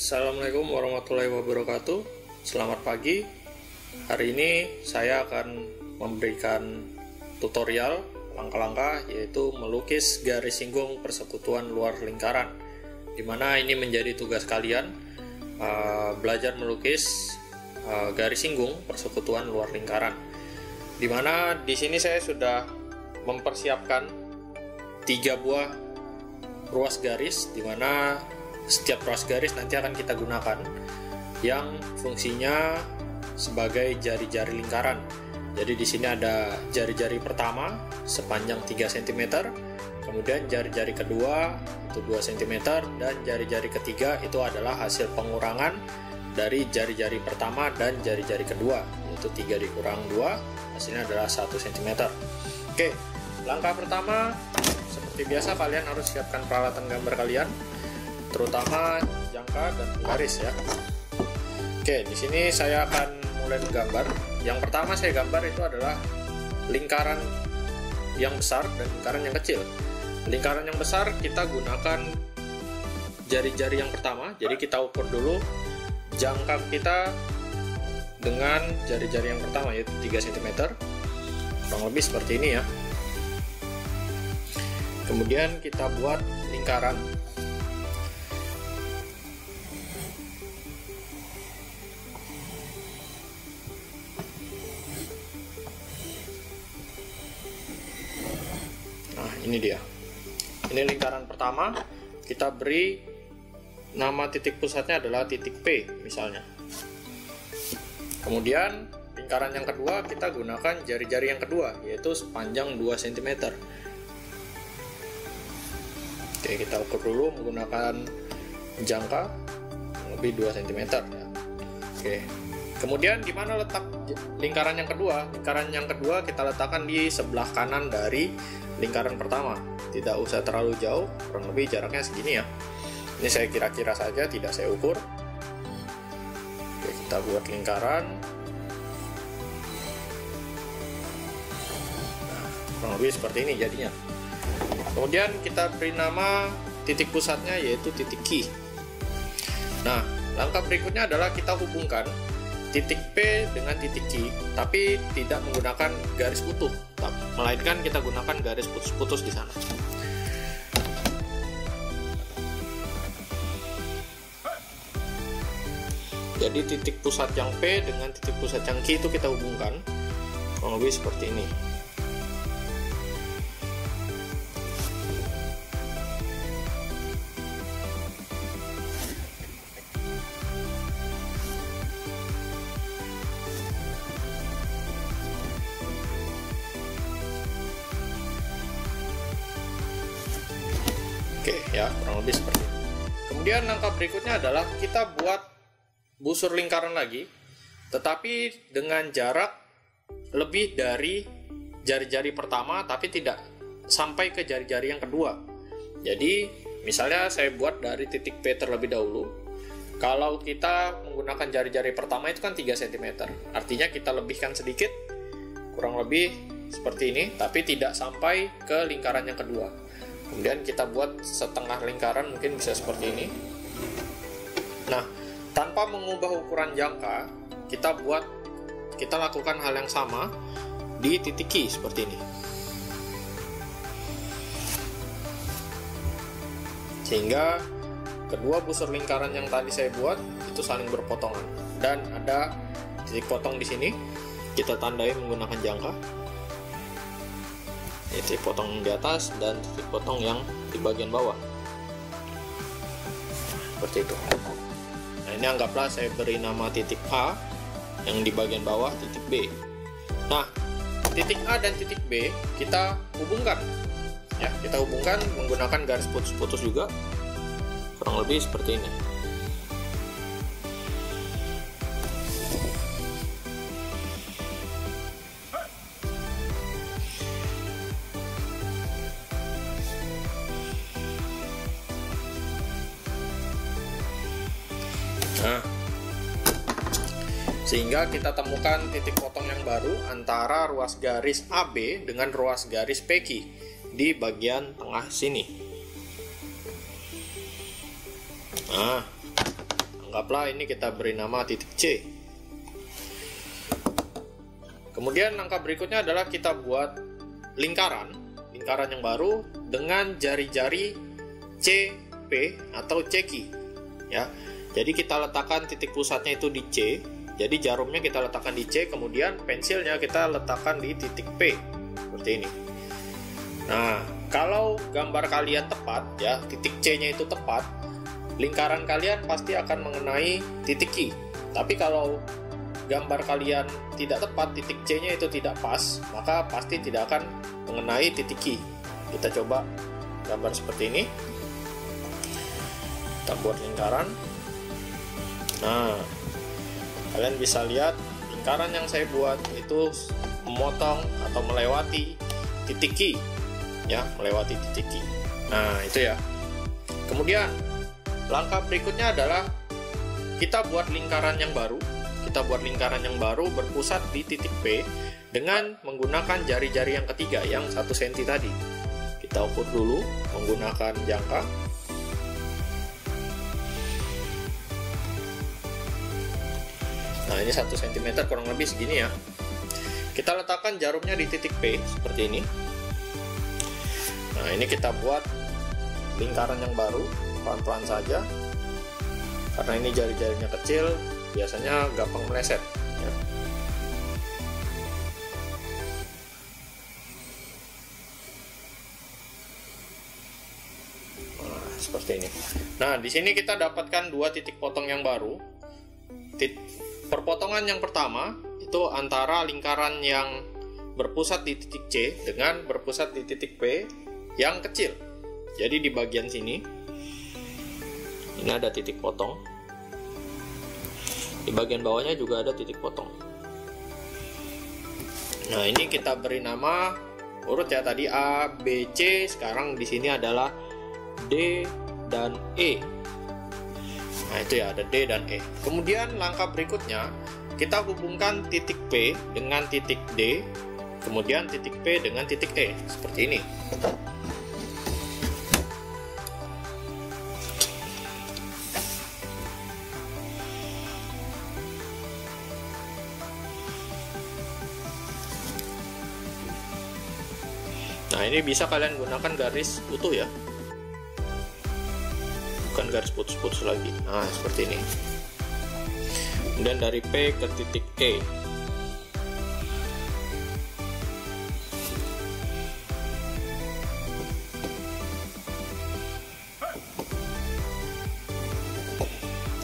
Assalamualaikum warahmatullahi wabarakatuh. Selamat pagi. Hari ini saya akan memberikan tutorial langkah-langkah, yaitu melukis garis singgung persekutuan luar lingkaran, dimana ini menjadi tugas kalian belajar melukis garis singgung persekutuan luar lingkaran. Dimana di sini saya sudah mempersiapkan 3 buah ruas garis, dimana setiap ruas garis nanti akan kita gunakan yang fungsinya sebagai jari-jari lingkaran. Jadi di sini ada jari-jari pertama sepanjang 3 cm, kemudian jari-jari kedua itu 2 cm, dan jari-jari ketiga itu adalah hasil pengurangan dari jari-jari pertama dan jari-jari kedua, yaitu 3 dikurang 2 hasilnya adalah 1 cm. Oke, langkah pertama seperti biasa kalian harus siapkan peralatan gambar kalian, terutama jangka dan garis ya. Oke, di sini saya akan mulai menggambar. Yang pertama saya gambar itu adalah lingkaran yang besar dan lingkaran yang kecil. Lingkaran yang besar kita gunakan jari-jari yang pertama. Jadi kita ukur dulu jangka kita dengan jari-jari yang pertama, yaitu 3 cm, kurang lebih seperti ini ya. Kemudian kita buat lingkaran. Nah, ini dia. Ini lingkaran pertama. Kita beri nama titik pusatnya adalah titik P misalnya. Kemudian lingkaran yang kedua kita gunakan jari-jari yang kedua, yaitu sepanjang 2 cm. Oke, kita ukur dulu menggunakan jangka lebih 2 cm ya. Oke. Kemudian di mana letak lingkaran yang kedua? Lingkaran yang kedua kita letakkan di sebelah kanan dari lingkaran pertama. Tidak usah terlalu jauh, kurang lebih jaraknya segini ya. Ini saya kira-kira saja, tidak saya ukur. Oke, kita buat lingkaran. Nah, kurang lebih seperti ini jadinya. Kemudian kita beri nama titik pusatnya, yaitu titik Q. Nah, langkah berikutnya adalah kita hubungkan titik P dengan titik Q, tapi tidak menggunakan garis utuh, melainkan kita gunakan garis putus-putus di sana. Jadi titik pusat yang P dengan titik pusat yang Q itu kita hubungkan, kurang lebih seperti ini. Oke ya, kurang lebih seperti itu. Kemudian langkah berikutnya adalah kita buat busur lingkaran lagi, tetapi dengan jarak lebih dari jari-jari pertama, tapi tidak sampai ke jari-jari yang kedua. Jadi misalnya saya buat dari titik P terlebih dahulu. Kalau kita menggunakan jari-jari pertama itu kan 3 cm, artinya kita lebihkan sedikit, kurang lebih seperti ini, tapi tidak sampai ke lingkaran yang kedua. Kemudian kita buat setengah lingkaran, mungkin bisa seperti ini. Nah, tanpa mengubah ukuran jangka, kita lakukan hal yang sama di titik Q seperti ini. Sehingga kedua busur lingkaran yang tadi saya buat itu saling berpotongan, dan ada titik potong di sini. Kita tandai menggunakan jangka. Titik potong di atas dan titik potong yang di bagian bawah, seperti itu. Nah, ini anggaplah saya beri nama titik A, yang di bagian bawah titik B. Nah, titik A dan titik B kita hubungkan ya, kita hubungkan menggunakan garis putus-putus juga, kurang lebih seperti ini. Nah, sehingga kita temukan titik potong yang baru antara ruas garis AB dengan ruas garis PQ di bagian tengah sini. Nah, Anggaplah ini kita beri nama titik C. Kemudian langkah berikutnya adalah kita buat lingkaran yang baru dengan jari-jari CP atau C key ya. Jadi kita letakkan titik pusatnya itu di C. Jadi jarumnya kita letakkan di C, kemudian pensilnya kita letakkan di titik P seperti ini. Nah, kalau gambar kalian tepat ya, titik C-nya itu tepat, lingkaran kalian pasti akan mengenai titik Q. Tapi kalau gambar kalian tidak tepat, titik C-nya itu tidak pas, maka pasti tidak akan mengenai titik Q. Kita coba gambar seperti ini. Kita buat lingkaran. Nah, kalian bisa lihat lingkaran yang saya buat itu memotong atau melewati titik Q ya, melewati titik Q. Nah, itu ya. Kemudian langkah berikutnya adalah kita buat lingkaran yang baru. Kita buat lingkaran yang baru berpusat di titik P dengan menggunakan jari-jari yang ketiga yang 1 cm tadi. Kita ukur dulu menggunakan jangka. Nah, ini 1 cm kurang lebih segini ya. Kita letakkan jarumnya di titik P seperti ini. Nah, ini kita buat lingkaran yang baru, pelan-pelan saja. Karena ini jari-jarinya kecil, biasanya gampang meleset ya. Nah, seperti ini. Nah, di sini kita dapatkan 2 titik potong yang baru. Perpotongan yang pertama itu antara lingkaran yang berpusat di titik C dengan berpusat di titik P yang kecil. Jadi di bagian sini ini ada titik potong. Di bagian bawahnya juga ada titik potong. Nah, ini kita beri nama urut ya, tadi A, B, C. Sekarang di sini adalah D dan E. Nah, itu ya, ada D dan E. Kemudian langkah berikutnya kita hubungkan titik P dengan titik D, kemudian titik P dengan titik E seperti ini. Nah, ini bisa kalian gunakan garis utuh ya, bukan garis putus-putus lagi. Nah, seperti ini. Kemudian dari P ke titik E.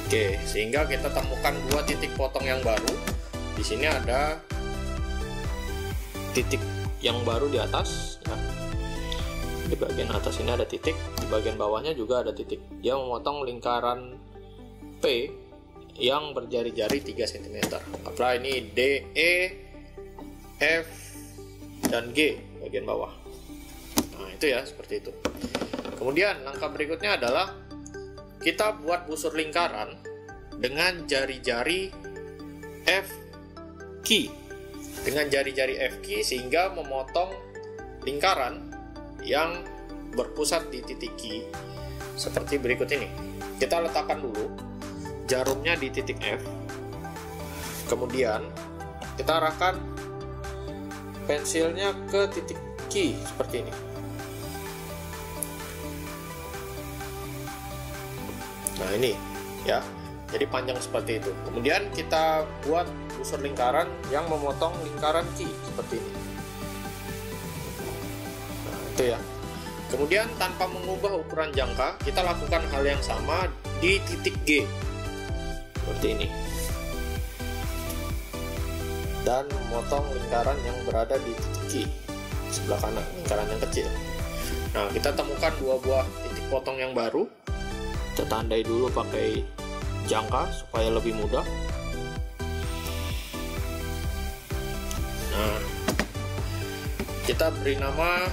Oke, sehingga kita temukan 2 titik potong yang baru. Di sini ada titik yang baru di atas ya. Di bagian atas ini ada titik, di bagian bawahnya juga ada titik. Dia memotong lingkaran P yang berjari-jari 3 cm. Apalagi ini D, E, F, dan G bagian bawah. Nah, itu ya, seperti itu. Kemudian langkah berikutnya adalah kita buat busur lingkaran dengan jari-jari F key. Dengan jari-jari F key sehingga memotong lingkaran yang berpusat di titik Q seperti berikut ini. Kita letakkan dulu jarumnya di titik F, kemudian kita arahkan pensilnya ke titik Q seperti ini. Nah, ini ya, jadi panjang seperti itu. Kemudian kita buat busur lingkaran yang memotong lingkaran Q seperti ini. Nah, itu ya. Kemudian tanpa mengubah ukuran jangka, kita lakukan hal yang sama di titik G seperti ini, dan memotong lingkaran yang berada di titik Q sebelah kanan, lingkaran yang kecil. Nah, kita temukan 2 buah titik potong yang baru. Kita tandai dulu pakai jangka supaya lebih mudah. Nah, kita beri nama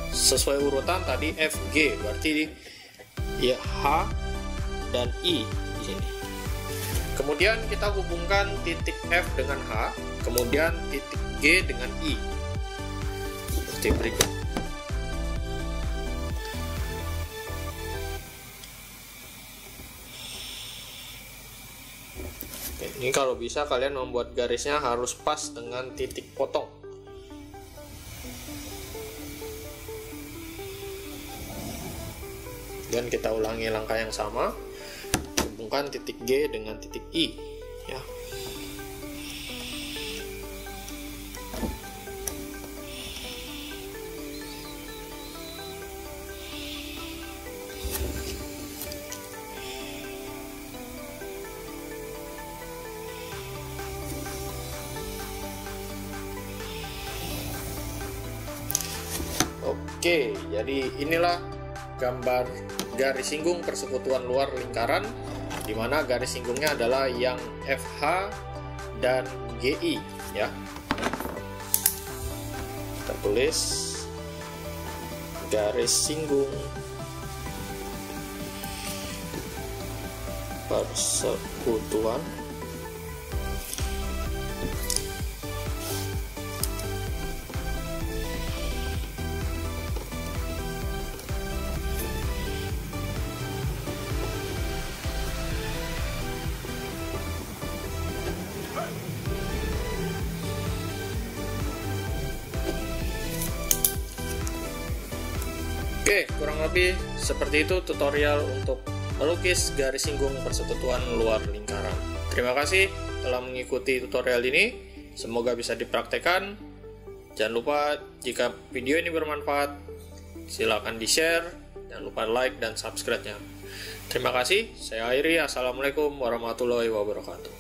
sesuai urutan tadi FG, berarti ya H dan I di sini. Kemudian kita hubungkan titik F dengan H, kemudian titik G dengan I seperti berikut. Ini kalau bisa kalian membuat garisnya harus pas dengan titik potong. Dan kita ulangi langkah yang sama, hubungkan titik G dengan titik I, ya. Oke, jadi inilah gambar garis singgung persekutuan luar lingkaran, di mana garis singgungnya adalah yang FH dan GI, ya. Kita tulis garis singgung persekutuan Oke, kurang lebih seperti itu tutorial untuk melukis garis singgung persekutuan luar lingkaran. Terima kasih telah mengikuti tutorial ini. Semoga bisa dipraktekkan. Jangan lupa jika video ini bermanfaat, silakan di-share. Jangan lupa like dan subscribe-nya. Terima kasih. Saya akhiri. Assalamualaikum warahmatullahi wabarakatuh.